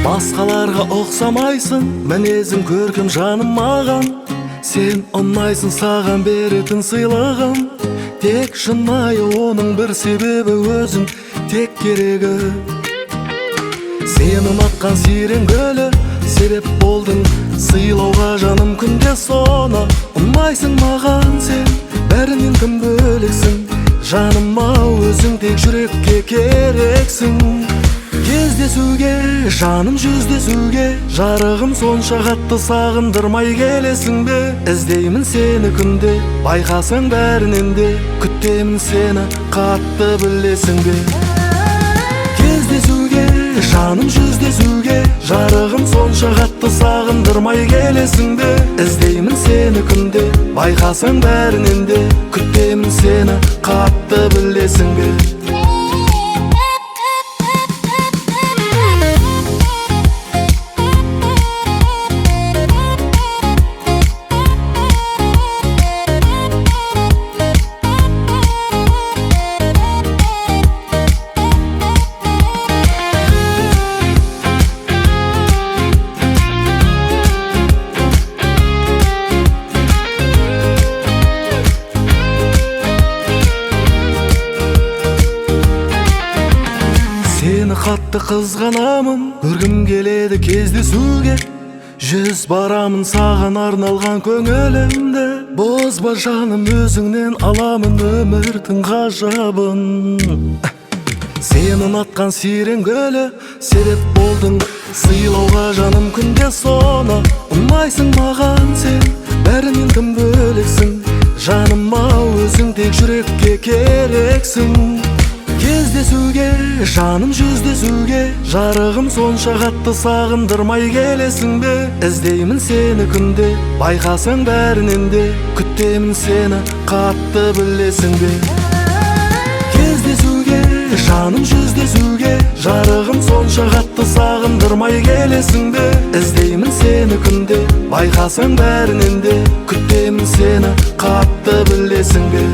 Басқаларға ұқсамайсың, мінезің көркем жаным маған. Сен ұнайсың, саған беретін сыйлығым. Тек шынайы оның бір себебі өзің, тек керегі. Сен ұнатқан сирен гүлі, себеп болдың сыйлауға жаным күнде соны. Ұнайсың маған сен, бәрінен тым бөлексің. Жаным-ау, өзің тек жүрекке керексің. Кездесуге, жаным жүздесуге, жарығым сонша қатты сағындырмай келесің бе? Іздеймін сені күнде, байқасаң бәрінен де, күтемін сені қатты білесің бе? Кездесуге, жаным жүздесуге, жарығым сонша қатты сағындырмай келесің бе? Іздеймін сені күнде, байқасаң бәрінен де, күтемін сені қатты білесің бе? Сені қатты қызғанамын, көргім келеді кездесуге. Жүз барамын саған арналған көңілімді. Бозба жаным, өзіңнен аламын өмірдің ғажабын. Сен ұнатқан сирен гүлі, себеп болдың сыйлауға жаным күнде соны. Ұнайсың маған сен, бәрінен тым бөлексің. Жаным-ау, өзің тек жүрекке керексің. Кездесуге, жаным жүздесуге, жарығым сонша қатты сағындырмай келесің бе? Іздеймін сені күнде, байқасаң бәрінен де, күтемін сені қатты білесің бе? Кездесуге, жаным жүздесуге, жарығым сонша қатты сағындырмай келесің бе? Іздеймін сені күнде, байқасаң бәрінен де, күтемін сені қатты білесің бе?